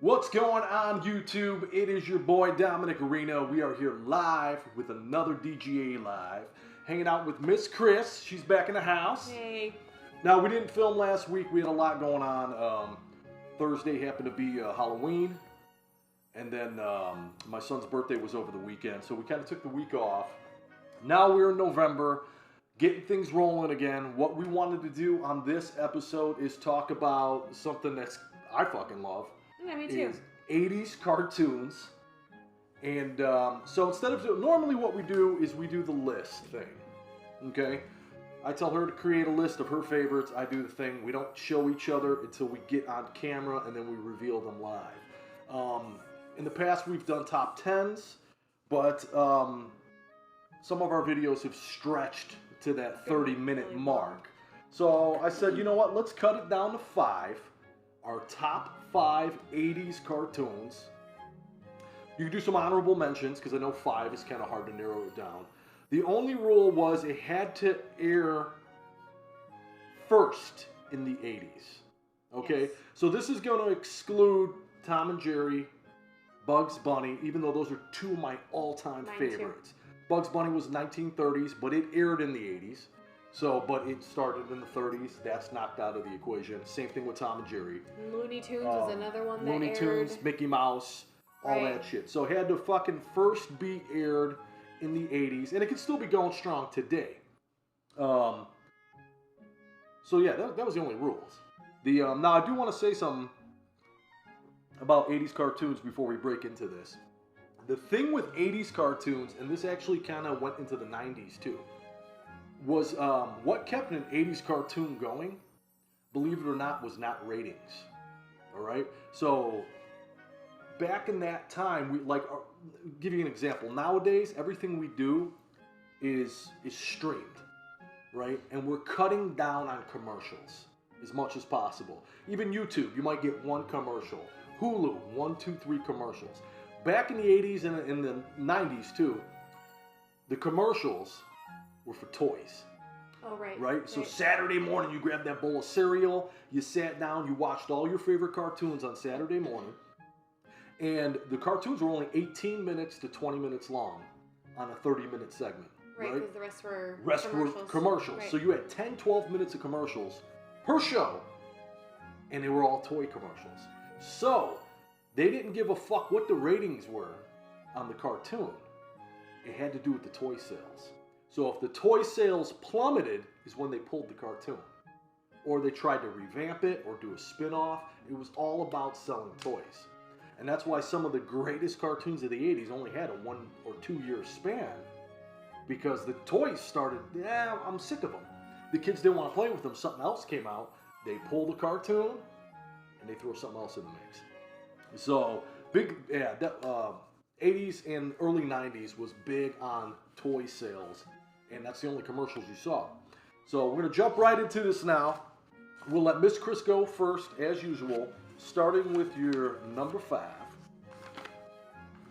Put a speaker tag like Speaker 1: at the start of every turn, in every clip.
Speaker 1: What's going on, YouTube? It is your boy Dominick. We are here live with another DGA Live, hanging out with Miss Chris. She's back in the house.
Speaker 2: Hey.
Speaker 1: Now, we didn't film last week. We had a lot going on. Thursday happened to be Halloween, and then my son's birthday was over the weekend, so we kind of took the week off. Now we're in November, getting things rolling again. What we wanted to do on this episode is talk about something that's I fucking love.
Speaker 2: Yeah, me too.
Speaker 1: 80s cartoons. And so instead of normally what we do is we do the list thing. Okay? I tell her to create a list of her favorites. I do the thing. We don't show each other until we get on camera and then we reveal them live. In the past we've done top 10s, but some of our videos have stretched to that 30-minute mark. So I said, you know what? Let's cut it down to 5. Our top 5 80s cartoons. You can do some honorable mentions because I know 5 is kind of hard to narrow it down. The only rule was it had to air first in the 80s. Okay?
Speaker 2: Yes.
Speaker 1: So this is going to exclude Tom and Jerry, Bugs Bunny, even though those are two of my all-time favorites.
Speaker 2: Too.
Speaker 1: Bugs Bunny was 1930s, but it aired in the 80s. So, but it started in the 30s. That's knocked out of the equation. Same thing with Tom and Jerry.
Speaker 2: Looney Tunes was another one that
Speaker 1: Looney
Speaker 2: aired.
Speaker 1: Tunes, Mickey Mouse, all that shit. So it had to fucking first be aired in the 80s. And it can still be going strong today. So yeah, that was the only rules. Now I do want to say something about 80s cartoons before we break into this. The thing with 80s cartoons, and this actually kind of went into the 90s too, was what kept an 80s cartoon going, believe it or not, was not ratings. All right? So back in that time, we give you an example. Nowadays, everything we do is streamed, right? And we're cutting down on commercials as much as possible. Even YouTube, you might get one commercial. Hulu, 1, 2, 3 commercials. Back in the 80s and in the 90s too, the commercials were for toys.
Speaker 2: Oh, right.
Speaker 1: Right? So Saturday morning, you grabbed that bowl of cereal, you sat down, you watched all your favorite cartoons on Saturday morning, and the cartoons were only 18 minutes to 20 minutes long on a 30-minute segment.
Speaker 2: Right, because the rest were
Speaker 1: commercials.
Speaker 2: Right.
Speaker 1: So you had 10, 12 minutes of commercials per show, and they were all toy commercials. So they didn't give a fuck what the ratings were on the cartoon. It had to do with the toy sales. So if the toy sales plummeted is when they pulled the cartoon. Or they tried to revamp it or do a spin-off. It was all about selling toys. And that's why some of the greatest cartoons of the 80s only had a 1 or 2 year span. Because the toys started, I'm sick of them. The kids didn't want to play with them. Something else came out. They pull the cartoon and they throw something else in the mix. So, 80s and early 90s was big on toy sales. And that's the only commercials you saw. So we're going to jump right into this now. We'll let Miss Chris go first, as usual, starting with your number 5.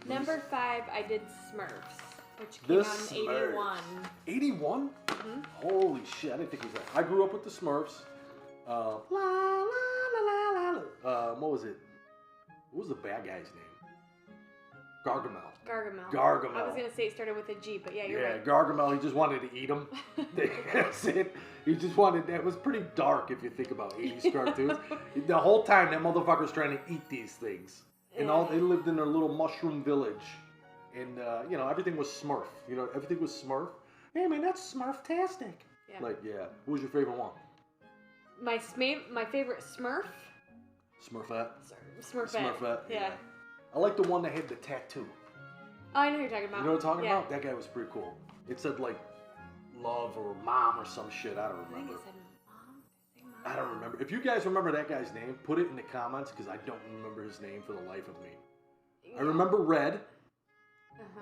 Speaker 2: Number 5, I did Smurfs, which came out in 81.
Speaker 1: 81? Mm-hmm. Holy shit, I didn't think it was that. I grew up with the Smurfs. La la la la la. What was it? What was the bad guy's name? Gargamel.
Speaker 2: Gargamel. I was going to say it started with a G, but yeah, you're right.
Speaker 1: Yeah, Gargamel, he just wanted to eat them. That's it. He just wanted, that was pretty dark if you think about 80s cartoons. The whole time, that motherfucker's trying to eat these things. And they lived in their little mushroom village. And, everything was Smurf. Everything was Smurf. Hey, man, that's Smurf-tastic.
Speaker 2: Yeah.
Speaker 1: What was your favorite one?
Speaker 2: My favorite Smurf?
Speaker 1: Smurfette.
Speaker 2: Smurfette. Yeah.
Speaker 1: I like the one that had the tattoo.
Speaker 2: Oh, I know who you're talking about.
Speaker 1: You know what I'm talking about? That guy was pretty cool. It said love or mom or some shit. I don't remember.
Speaker 2: I think it said mom.
Speaker 1: I don't remember. If you guys remember that guy's name, put it in the comments because I don't remember his name for the life of me. Yeah. I remember Red.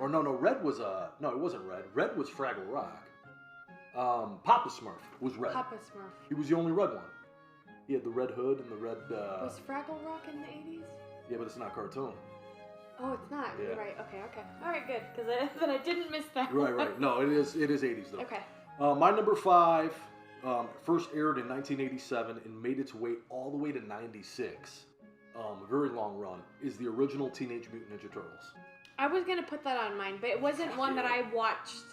Speaker 1: Or no, Red was no, it wasn't Red. Red was Fraggle Rock. Papa Smurf was Red.
Speaker 2: Papa Smurf.
Speaker 1: He was the only red one. He had the red hood and the red.
Speaker 2: Was Fraggle Rock in the 80s?
Speaker 1: Yeah, but it's not cartoon.
Speaker 2: Oh, it's not.
Speaker 1: Yeah.
Speaker 2: You're right. Okay. All right, good. Because then I didn't miss that.
Speaker 1: Right. No, it is 80s though.
Speaker 2: Okay.
Speaker 1: My number 5 first aired in 1987 and made its way all the way to 96. very long run, is the original Teenage Mutant Ninja Turtles.
Speaker 2: I was gonna put that on mine, but it wasn't one that I watched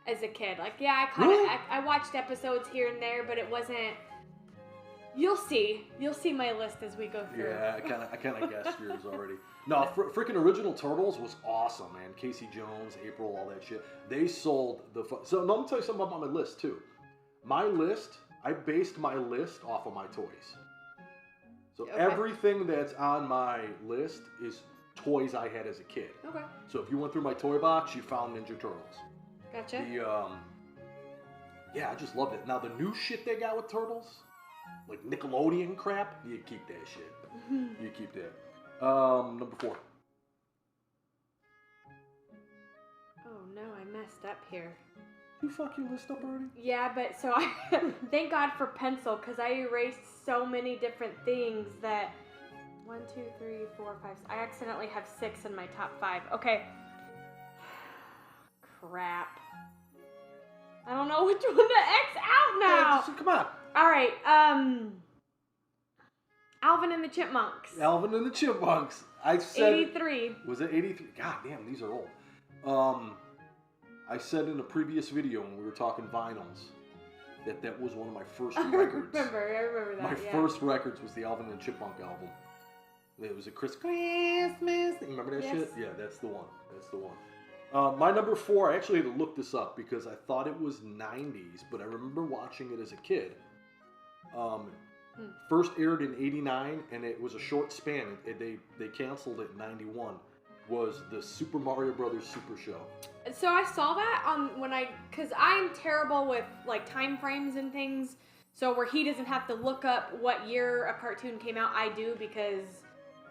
Speaker 2: as a kid. Like, yeah, I watched episodes here and there, but it wasn't. You'll see my list as we go through.
Speaker 1: Yeah, I kind of guessed yours already. No, freaking original Turtles was awesome, man. Casey Jones, April, all that shit. They sold the. So let me tell you something about my list too. My list, I based my list off of my toys. So everything that's on my list is toys I had as a kid.
Speaker 2: Okay.
Speaker 1: So if you went through my toy box, you found Ninja Turtles.
Speaker 2: Gotcha.
Speaker 1: Yeah, I just loved it. Now the new shit they got with Turtles, like Nickelodeon crap, you keep that shit. You keep that. Number 4.
Speaker 2: Oh no, I messed up here.
Speaker 1: You fuck your list up already?
Speaker 2: Yeah, but so I thank God for pencil, because I erased so many different things that 1, 2, 3, 4, 5. I accidentally have 6 in my top 5. Okay. Crap. I don't know which one to X out now.
Speaker 1: Yeah, come on.
Speaker 2: All right. Alvin and the Chipmunks.
Speaker 1: Alvin and the Chipmunks. I said
Speaker 2: 83.
Speaker 1: Was it 83? God damn, these are old. I said in a previous video when we were talking vinyls that was one of my first records.
Speaker 2: I remember that.
Speaker 1: My first records was the Alvin and Chipmunk album. It was a Christmas. Remember that shit? Yeah, that's the one. That's the one. My number 4, I actually had to look this up because I thought it was 90s, but I remember watching it as a kid. First aired in 89, and it was a short span. They canceled it in 91. Was the Super Mario Brothers Super Show.
Speaker 2: So I saw that because I'm terrible with like time frames and things. So where he doesn't have to look up what year a cartoon came out, I do, because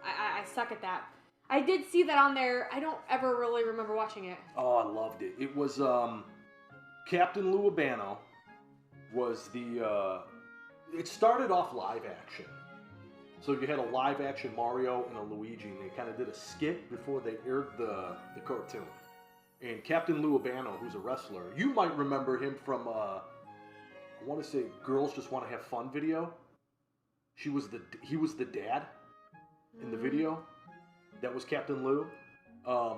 Speaker 2: I suck at that. I did see that on there. I don't ever really remember watching it.
Speaker 1: Oh, I loved it. It was Captain Lou Albano was the. It started off live action. So you had a live action Mario and a Luigi, and they kind of did a skit before they aired the cartoon. And Captain Lou Albano, who's a wrestler, you might remember him from I want to say Girls Just Want to Have Fun video. He was the dad in the video. That was Captain Lou.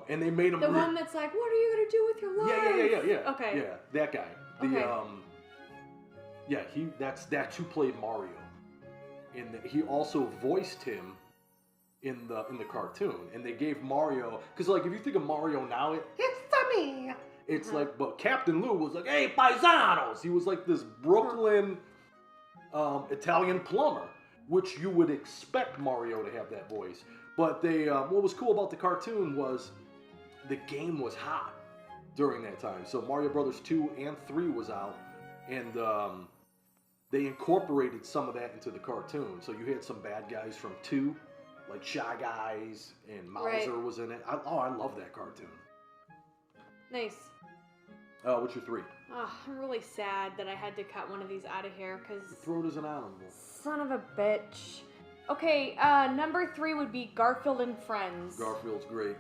Speaker 1: And they made him
Speaker 2: the one that's like, what are you gonna do with your life?
Speaker 1: Yeah.
Speaker 2: Okay.
Speaker 1: Yeah, that guy. That's who played Mario. And he also voiced him in the cartoon. And they gave Mario, because like if you think of Mario now, it's funny. It's like, but Captain Lou was like, hey, paisanos. He was like this Brooklyn Italian plumber, which you would expect Mario to have that voice. But they, what was cool about the cartoon was the game was hot during that time. So Mario Brothers 2 and 3 was out, and they incorporated some of that into the cartoon. So you had some bad guys from 2, like Shy Guys, and Mauser was in it. I love that cartoon.
Speaker 2: Nice.
Speaker 1: What's your 3?
Speaker 2: Oh, I'm really sad that I had to cut one of these out of here, because...
Speaker 1: Throw it as an animal.
Speaker 2: Son of a bitch. Okay, number 3 would be Garfield and Friends.
Speaker 1: Garfield's great.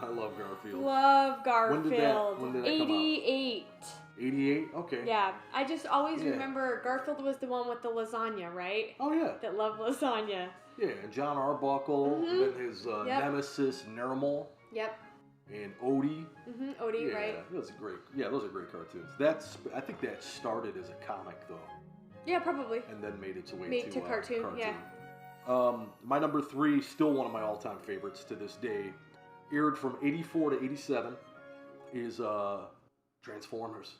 Speaker 1: I love Garfield.
Speaker 2: Love Garfield.
Speaker 1: When did that
Speaker 2: 88.
Speaker 1: come out? 88? Okay.
Speaker 2: Yeah, I just always remember Garfield was the one with the lasagna, right?
Speaker 1: Oh, yeah.
Speaker 2: That loved lasagna.
Speaker 1: Yeah, and John Arbuckle, and then his nemesis, Nermal.
Speaker 2: Yep.
Speaker 1: And Odie.
Speaker 2: Odie, right.
Speaker 1: Those are great cartoons. I think that started as a comic, though.
Speaker 2: Yeah, probably.
Speaker 1: And then made its way to
Speaker 2: cartoon, yeah.
Speaker 1: My number 3, still one of my all-time favorites to this day, aired from 84 to 87, is Transformers.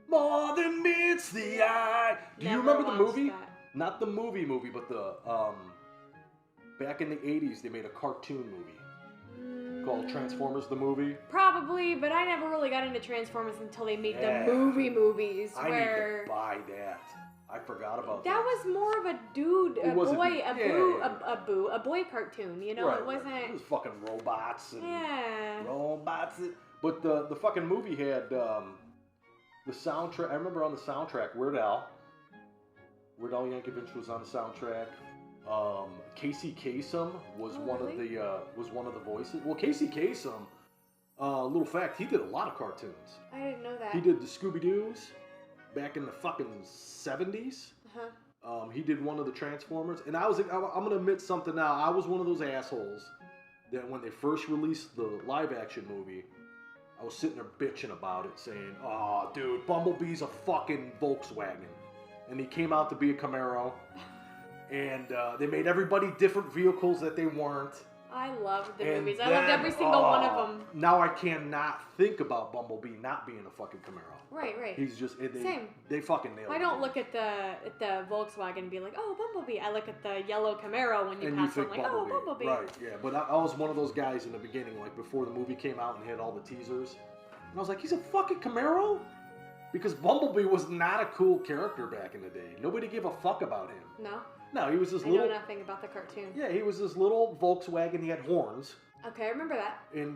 Speaker 1: More than meets the eye. Do you remember the movie?
Speaker 2: That.
Speaker 1: Not the movie, but the back in the 80s they made a cartoon movie called Transformers the movie.
Speaker 2: Probably, but I never really got into Transformers until they made the movies.
Speaker 1: I need to buy that. I forgot about that.
Speaker 2: That was more of a dude, a boy cartoon. You know, it wasn't.
Speaker 1: It was fucking robots and robots. But the fucking movie had the soundtrack. I remember on the soundtrack, Weird Al Yankovic was on the soundtrack. Casey Kasem was one of the voices. Well, Casey Kasem, little fact, he did a lot of cartoons.
Speaker 2: I didn't know that.
Speaker 1: He did the Scooby-Doo's back in the fucking 70s. He did one of the Transformers, and I'm gonna admit something now. I was one of those assholes that when they first released the live-action movie, I was sitting there bitching about it, saying, "Oh, dude, Bumblebee's a fucking Volkswagen," and he came out to be a Camaro, and they made everybody different vehicles that they weren't.
Speaker 2: I loved the movies. I loved every single one of them.
Speaker 1: Now I cannot think about Bumblebee not being a fucking Camaro.
Speaker 2: Right.
Speaker 1: He's just
Speaker 2: Same.
Speaker 1: They fucking nailed it.
Speaker 2: I don't look at the Volkswagen and be like, oh, Bumblebee. I look at the yellow Camaro when you pass on, like, oh, Bumblebee.
Speaker 1: Right, yeah. But I was one of those guys in the beginning, like before the movie came out and had all the teasers. And I was like, he's a fucking Camaro? Because Bumblebee was not a cool character back in the day. Nobody gave a fuck about him. No, he was this little...
Speaker 2: I know nothing about the cartoon.
Speaker 1: Yeah, he was this little Volkswagen. He had horns.
Speaker 2: Okay, I remember that.
Speaker 1: And,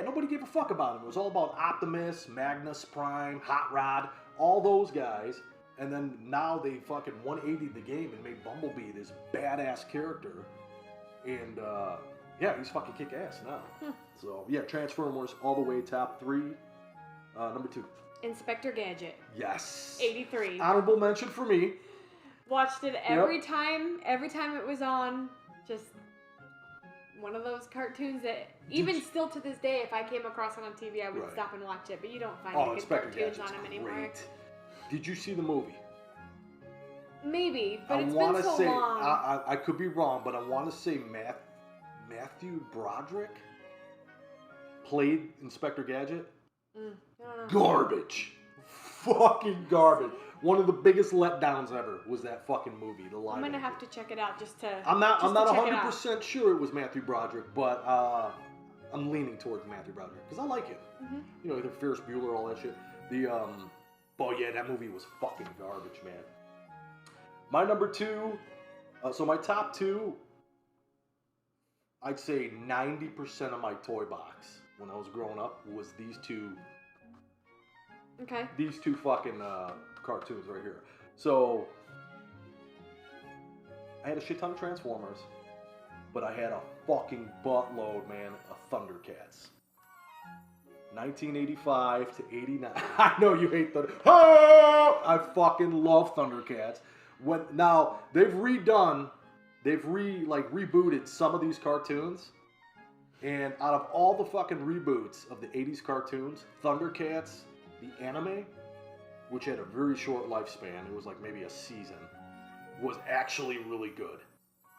Speaker 1: nobody gave a fuck about him. It was all about Optimus, Magnus Prime, Hot Rod, all those guys. And then now they fucking 180'd the game and made Bumblebee this badass character. And, he's fucking kick-ass now. So, yeah, Transformers all the way top 3. Number 2.
Speaker 2: Inspector Gadget.
Speaker 1: Yes.
Speaker 2: 83.
Speaker 1: Honorable mention for me.
Speaker 2: Watched it every time it was on. Just one of those cartoons that even still to this day, if I came across it on TV, I would stop and watch it. But you don't find any good cartoons on them anymore.
Speaker 1: Did you see the movie?
Speaker 2: Maybe, but it's been so long.
Speaker 1: I could be wrong, but I want to say Matthew Broderick played Inspector Gadget.
Speaker 2: I don't know.
Speaker 1: Garbage. Fucking garbage. One of the biggest letdowns ever was that fucking movie, the live.
Speaker 2: I'm gonna have to check it out just to.
Speaker 1: I'm not 100% sure it was Matthew Broderick, but I'm leaning towards Matthew Broderick because I like him.
Speaker 2: Mm-hmm.
Speaker 1: You know, the Ferris Bueller, all that shit. That movie was fucking garbage, man. My number 2, so my top 2, I'd say 90% of my toy box when I was growing up was these two.
Speaker 2: Okay.
Speaker 1: These two fucking cartoons right here. So I had a shit ton of Transformers, but I had a fucking buttload, man, of Thundercats. 1985 to 89. I know you hate Thunder. Oh! I fucking love Thundercats. Now they've rebooted some of these cartoons, and out of all the fucking reboots of the 80s cartoons, Thundercats, the anime, which had a very short lifespan, it was like maybe a season, was actually really good.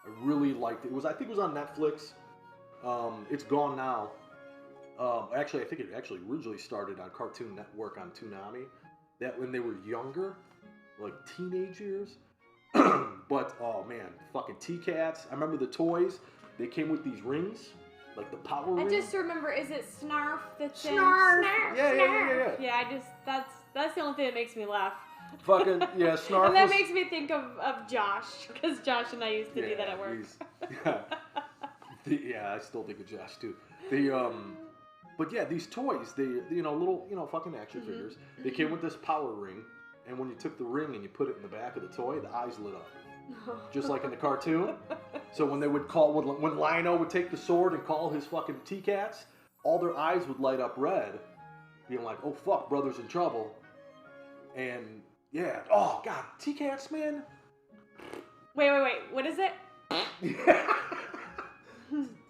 Speaker 1: I really liked it. I think it was on Netflix. It's gone now. I think it actually originally started on Cartoon Network on Toonami. That when they were younger, like teenage years. But oh man, fucking T-Cats. I remember the toys. They came with these rings, like the power rings.
Speaker 2: I just remember, is it Snarf that's in?
Speaker 1: Snarf!
Speaker 2: Yeah. Yeah, that's the only thing that makes me laugh.
Speaker 1: Fucking, yeah, Snarf.
Speaker 2: And that makes me think of Josh, because Josh and I used to do that at work.
Speaker 1: I still think of Josh too. But yeah, these toys, little, fucking action figures. They came with this power ring, and when you took the ring and you put it in the back of the toy, the eyes lit up. Just like in the cartoon. So when they would when Lionel would take the sword and call his fucking T-Cats, all their eyes would light up red, being like, oh fuck, brother's in trouble. And yeah, oh god, T-Cats, man.
Speaker 2: Wait, what is it?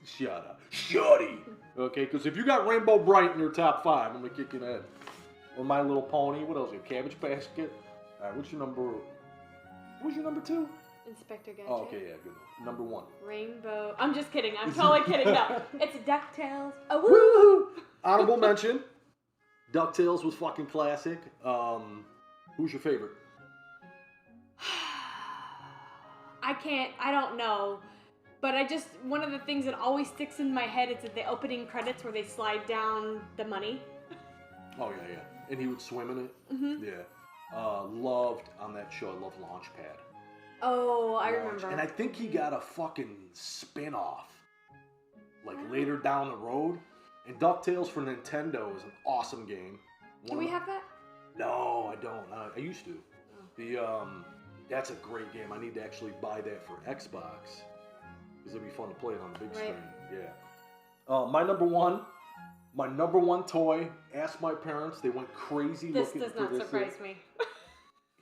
Speaker 1: Shut up. Shutty. Okay, because if you got Rainbow Bright in your top 5, I'm gonna kick you in the head. Or My Little Pony, what else? Your Cabbage Patch Kid? Alright, what's your number 2?
Speaker 2: Inspector Gadget.
Speaker 1: Oh, okay, yeah, good. Number 1.
Speaker 2: Rainbow. I'm just kidding. I'm totally kidding. No, it's DuckTales. Oh, woo!
Speaker 1: Honorable mention. DuckTales was fucking classic. Who's your favorite?
Speaker 2: I don't know. But one of the things that always sticks in my head is the opening credits where they slide down the money.
Speaker 1: Oh, yeah. And he would swim in it.
Speaker 2: Mm-hmm.
Speaker 1: Yeah. Loved, on that show, I loved Launchpad.
Speaker 2: Oh, I remember.
Speaker 1: And I think he got a fucking spin-off, later down the road. And DuckTales for Nintendo is an awesome game.
Speaker 2: Do we have that?
Speaker 1: No, I don't. I used to. Oh. That's a great game. I need to actually buy that for Xbox. Because it'd be fun to play it on the big screen. Yeah. My number one toy, asked my parents, they went crazy looking for this.
Speaker 2: This does not surprise me.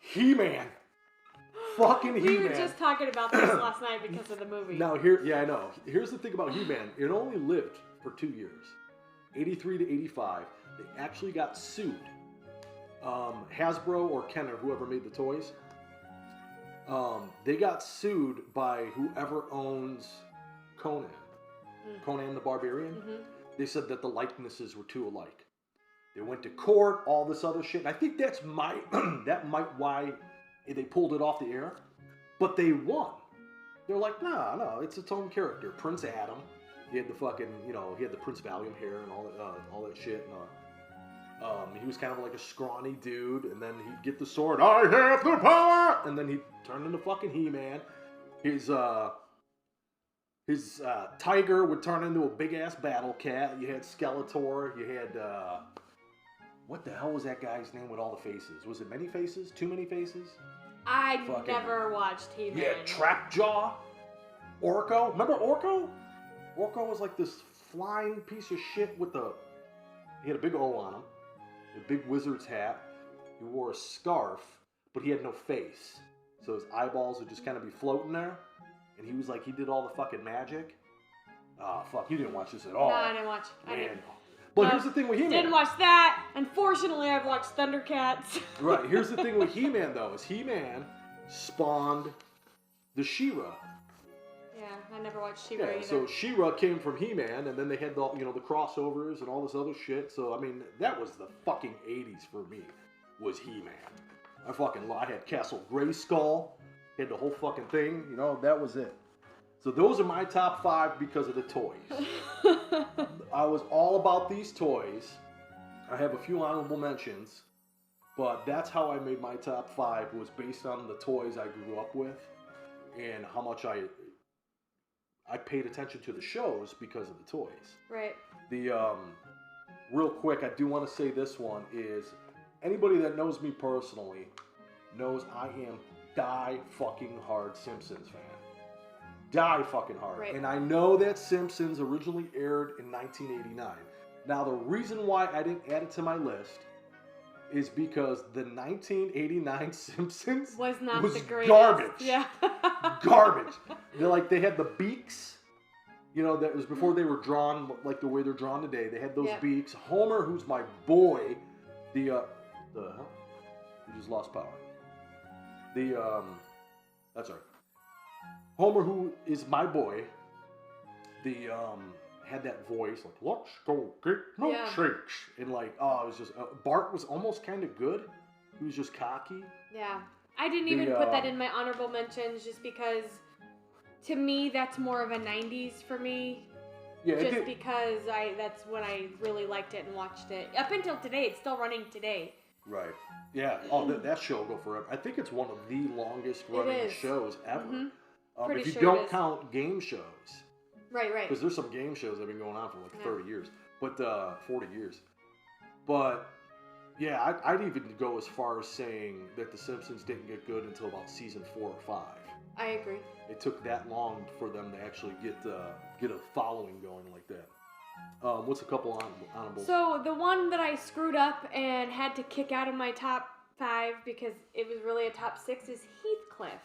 Speaker 1: He-Man. Fucking He-Man.
Speaker 2: We were just talking about this last night because of the movie.
Speaker 1: Now, yeah, I know. Here's the thing about He-Man. It only lived for 2 years. 83 to 85. They actually got sued. Hasbro or Kenner, whoever made the toys, they got sued by whoever owns Conan. Conan the Barbarian. Mm-hmm. They said that the likenesses were too alike. They went to court, all this other shit. And I think that might why they pulled it off the air. But they won. They're like, no, it's its own character. Prince Adam. He had the fucking, he had the Prince Valium hair and all that shit. And, he was kind of like a scrawny dude, and then he'd get the sword. I have the power, and then he'd turn into fucking He-Man. His tiger would turn into a big ass battle cat. You had Skeletor. You had what the hell was that guy's name with all the faces? Was it Many Faces? Too Many Faces?
Speaker 2: I never watched He-Man.
Speaker 1: Yeah, Trapjaw. Orko. Remember Orko? Orko was like this flying piece of shit with he had a big O on him, a big wizard's hat. He wore a scarf, but he had no face. So his eyeballs would just kind of be floating there. And he was like, he did all the fucking magic. Oh, fuck, you didn't watch this at all.
Speaker 2: No, I didn't watch.
Speaker 1: But here's the thing with He-Man.
Speaker 2: Didn't watch that. Unfortunately, I've watched Thundercats.
Speaker 1: Right, here's the thing with He-Man, though, is He-Man spawned the She-Ra.
Speaker 2: Yeah, I never watched She-Ra either.
Speaker 1: So She-Ra came from He-Man, and then they had the crossovers and all this other shit. So, I mean, that was the fucking 80s for me, was He-Man. I had Castle Grayskull, had the whole fucking thing, that was it. So those are my top 5 because of the toys. I was all about these toys. I have a few honorable mentions, but that's how I made my top 5, was based on the toys I grew up with and how much I paid attention to the shows because of the toys.
Speaker 2: Right.
Speaker 1: Real quick, I do want to say this one is, anybody that knows me personally knows I am die fucking hard Simpsons fan. Die fucking hard. Right. And I know that Simpsons originally aired in 1989. Now, the reason why I didn't add it to my list is because the 1989 Simpsons
Speaker 2: was the greatest.
Speaker 1: Garbage.
Speaker 2: Yeah.
Speaker 1: Garbage. They had the beaks. That was before they were drawn like the way they're drawn today. They had those beaks. Homer, who's my boy, the hell? We just lost power. That's right. Homer, who is my boy, had that voice like, let's go get milkshakes. And it was just, Bart was almost kind of good. He was just cocky. Yeah.
Speaker 2: I didn't even put that in my honorable mentions just because, to me, that's more of a 90s for me. Yeah, just because that's when I really liked it and watched it. Up until today, it's still running today.
Speaker 1: Right. Yeah. Oh, that show will go forever. I think it's one of the longest running shows ever. Mm-hmm. If you don't count game shows.
Speaker 2: Right.
Speaker 1: Because there's some game shows that have been going on for like 30 years. But 40 years. But yeah, I'd even go as far as saying that The Simpsons didn't get good until about season 4 or 5.
Speaker 2: I agree.
Speaker 1: It took that long for them to actually get a following going like that. What's a couple honorables?
Speaker 2: So the one that I screwed up and had to kick out of my top 5 because it was really a top 6 is Heathcliff.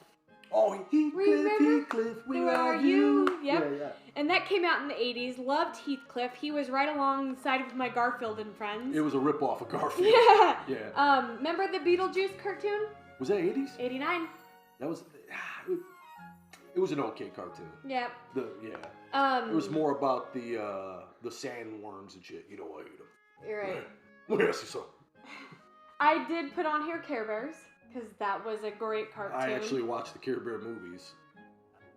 Speaker 1: Oh, Heathcliff, where are you?
Speaker 2: Yep. Yeah. And that came out in the 80s. Loved Heathcliff. He was right alongside with my Garfield and Friends.
Speaker 1: It was a ripoff of Garfield.
Speaker 2: Yeah. Yeah. Remember the Beetlejuice cartoon?
Speaker 1: Was that 80s?
Speaker 2: 89.
Speaker 1: That was... It was an okay cartoon.
Speaker 2: Yep.
Speaker 1: It was more about the sandworms and shit. I hate them.
Speaker 2: You're right.
Speaker 1: Let me ask you something.
Speaker 2: I did put on here Care Bears, because that was a great cartoon.
Speaker 1: I actually watched the Care Bear movies.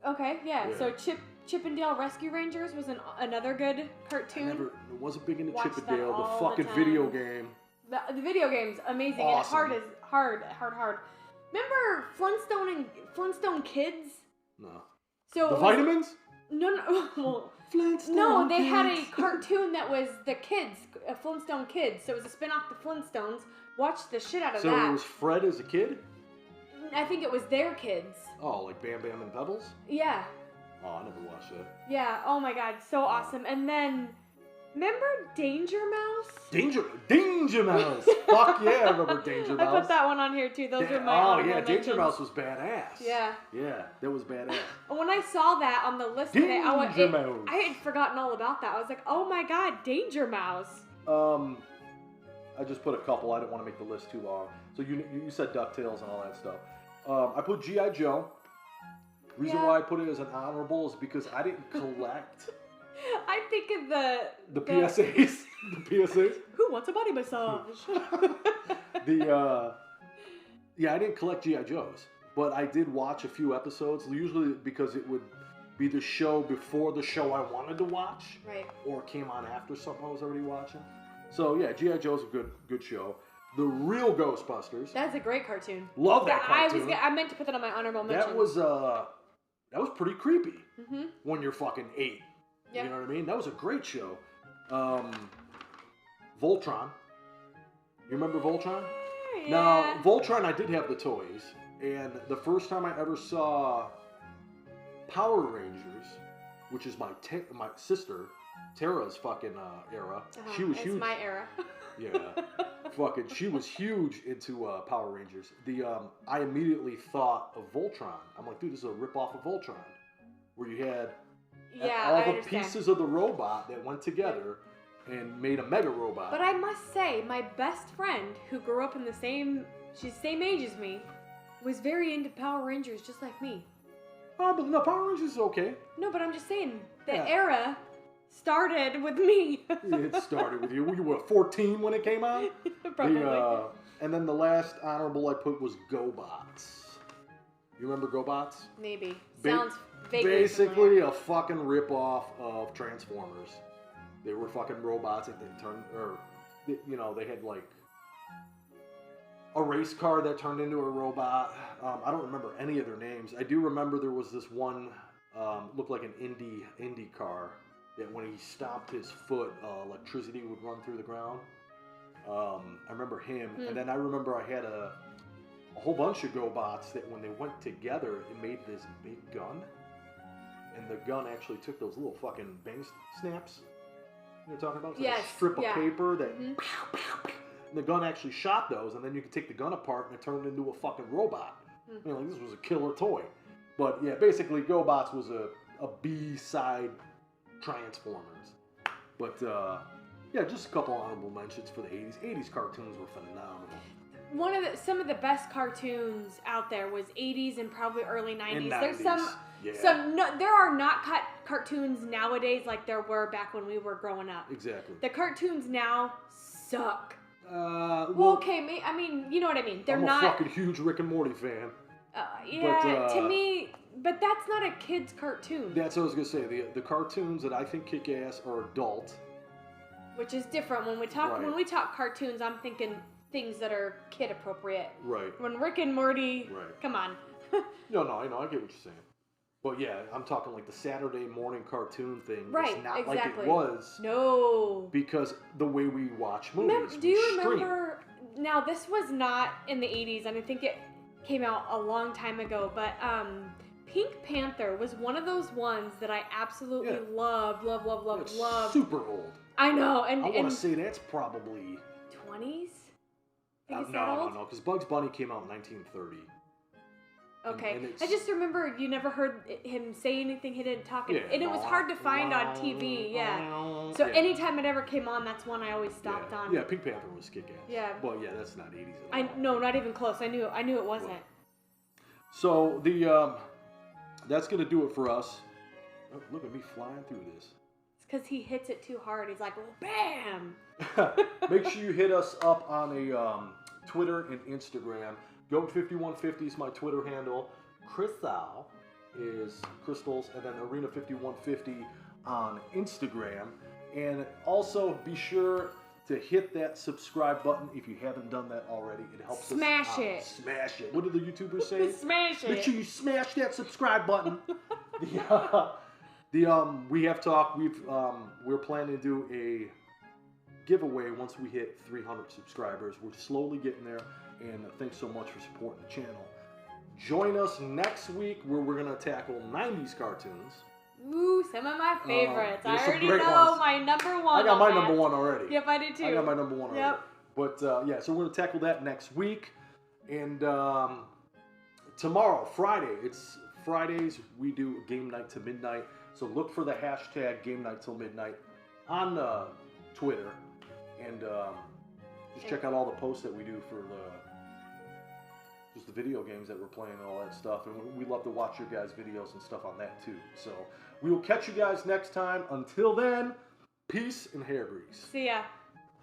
Speaker 2: Okay, yeah. So Chip and Dale Rescue Rangers was another good cartoon.
Speaker 1: I wasn't big into Chip and Dale. The fucking video game.
Speaker 2: The video game's amazing.
Speaker 1: Awesome.
Speaker 2: And hard. Remember Flintstone Kids?
Speaker 1: No.
Speaker 2: So
Speaker 1: the vitamins?
Speaker 2: No. Well,
Speaker 1: Flintstone
Speaker 2: no, they
Speaker 1: Kids.
Speaker 2: had a cartoon that was the kids, Flintstone Kids. So it was a spin-off to Flintstones. Watched the shit out of that.
Speaker 1: So it was Fred as a kid?
Speaker 2: I think it was their kids.
Speaker 1: Oh, like Bam Bam and Pebbles?
Speaker 2: Yeah.
Speaker 1: Oh, I never watched that.
Speaker 2: Yeah, oh my god, so awesome. And then Remember Danger Mouse?
Speaker 1: Danger Mouse. Fuck yeah, I remember Danger Mouse.
Speaker 2: I put that one on here too. Those were my
Speaker 1: yeah, Danger
Speaker 2: mentions.
Speaker 1: Mouse was badass.
Speaker 2: Yeah.
Speaker 1: Yeah, that was badass.
Speaker 2: When I saw that on the list today, I had forgotten all about that. I was like, oh my god, Danger Mouse.
Speaker 1: I just put a couple. I didn't want to make the list too long. So you said DuckTales and all that stuff. I put G.I. Joe. Reason why I put it as an honorable is because I didn't collect.
Speaker 2: I think of the
Speaker 1: PSAs. The PSAs.
Speaker 2: Who wants a body massage?
Speaker 1: I didn't collect G.I. Joes, but I did watch a few episodes, usually because it would be the show before the show I wanted to watch.
Speaker 2: Right.
Speaker 1: Or came on after something I was already watching. So yeah, G.I. Joe's a good show. The Real Ghostbusters.
Speaker 2: That's a great cartoon.
Speaker 1: Love that cartoon.
Speaker 2: I meant to put that on my honorable mention.
Speaker 1: That was pretty creepy when you're fucking 8.
Speaker 2: Yep.
Speaker 1: You know what I mean? That was a great show. Voltron. You remember Voltron?
Speaker 2: Yeah.
Speaker 1: Now, Voltron, I did have the toys. And the first time I ever saw Power Rangers, which is my sister, Tara's fucking era. She was huge.
Speaker 2: It's my era.
Speaker 1: Yeah. Fucking, she was huge into Power Rangers. I immediately thought of Voltron. I'm like, dude, this is a ripoff of Voltron. Where you had all the pieces of the robot that went together and made a mega robot.
Speaker 2: But I must say, my best friend, who grew up in she's the same age as me, was very into Power Rangers, just like me.
Speaker 1: Oh, but no, Power Rangers is okay.
Speaker 2: No, but I'm just saying, the era started with me.
Speaker 1: It started with you. You were 14 when it came out?
Speaker 2: Probably.
Speaker 1: And then the last honorable I put was GoBots. You remember GoBots?
Speaker 2: Maybe. Sounds vaguely
Speaker 1: basically
Speaker 2: familiar.
Speaker 1: a fucking ripoff of Transformers. They were fucking robots that they turned, they had like a race car that turned into a robot. I don't remember any of their names. I do remember there was this one, looked like an Indy car, that when he stomped his foot, electricity would run through the ground. I remember him, and then I remember I had a whole bunch of GoBots that when they went together, it made this big gun, and the gun actually took those little fucking bang snaps. You know what I'm talking about? It's like a strip of paper that, and the gun actually shot those, and then you could take the gun apart and it turned into a fucking robot. You know, like, this was a killer toy. But yeah, basically GoBots was a B-side Transformers. But just a couple honorable mentions for the 80s. 80s cartoons were phenomenal.
Speaker 2: Some of the best cartoons out there was 80s and probably early 90s.
Speaker 1: And 90s.
Speaker 2: There's there are not cartoons nowadays like there were back when we were growing up.
Speaker 1: Exactly.
Speaker 2: The cartoons now suck.
Speaker 1: Okay,
Speaker 2: I mean, you know what I mean.
Speaker 1: I'm a fucking huge Rick and Morty fan.
Speaker 2: To me, but that's not a kid's cartoon.
Speaker 1: That's what I was gonna say. The cartoons that I think kick ass are adult.
Speaker 2: Which is different. When we talk cartoons, I'm thinking things that are kid appropriate.
Speaker 1: Right.
Speaker 2: When Rick and Morty, come on.
Speaker 1: No, I know, I get what you're saying. But yeah, I'm talking like the Saturday morning cartoon thing.
Speaker 2: Right,
Speaker 1: it's not
Speaker 2: exactly.
Speaker 1: like it was.
Speaker 2: No.
Speaker 1: Because the way we watch movies.
Speaker 2: Do you remember? Now, this was not in the 80s, and I think it came out a long time ago, but Pink Panther was one of those ones that I absolutely loved.
Speaker 1: It's super old.
Speaker 2: I know. And
Speaker 1: I want to say that's probably
Speaker 2: 20s?
Speaker 1: No, because Bugs Bunny came out in 1930.
Speaker 2: Okay. I just remember you never heard him say anything. He didn't talk. And it was hard to find on TV. Yeah. So anytime it ever came on, that's one I always stopped on.
Speaker 1: Yeah, Pink Panther was kick-ass.
Speaker 2: Yeah.
Speaker 1: Well, yeah, that's not 80s at all.
Speaker 2: No, not even close. I knew it wasn't.
Speaker 1: Well. So that's going to do it for us. Oh, look at me flying through this.
Speaker 2: It's because he hits it too hard. He's like, bam!
Speaker 1: Make sure you hit us up on a Twitter and Instagram. Goat5150 is my Twitter handle. Crystal is Crystals, and then Arena5150 on Instagram. And also be sure to hit that subscribe button if you haven't done that already. It helps us.
Speaker 2: Smash it.
Speaker 1: Smash it. What do the YouTubers say?
Speaker 2: Smash it.
Speaker 1: Make sure you smash that subscribe button. We have talked. We're planning to do a giveaway once we hit 300 subscribers. We're slowly getting there. And thanks so much for supporting the channel. Join us next week where we're going to tackle 90s cartoons.
Speaker 2: Ooh, some of my favorites. I
Speaker 1: there's some
Speaker 2: already
Speaker 1: great
Speaker 2: know
Speaker 1: ones.
Speaker 2: my number one.
Speaker 1: I got my
Speaker 2: on
Speaker 1: number
Speaker 2: that.
Speaker 1: one already.
Speaker 2: Yep, I did too.
Speaker 1: I got my number one already.
Speaker 2: Yep.
Speaker 1: But yeah, so we're gonna tackle that next week, and tomorrow, Friday. It's Fridays. We do game night to midnight. So look for the hashtag game night till midnight on Twitter, and just check out all the posts that we do for just the video games that we're playing and all that stuff. And we love to watch your guys' videos and stuff on that too. So we will catch you guys next time. Until then, peace and hair grease.
Speaker 2: See ya.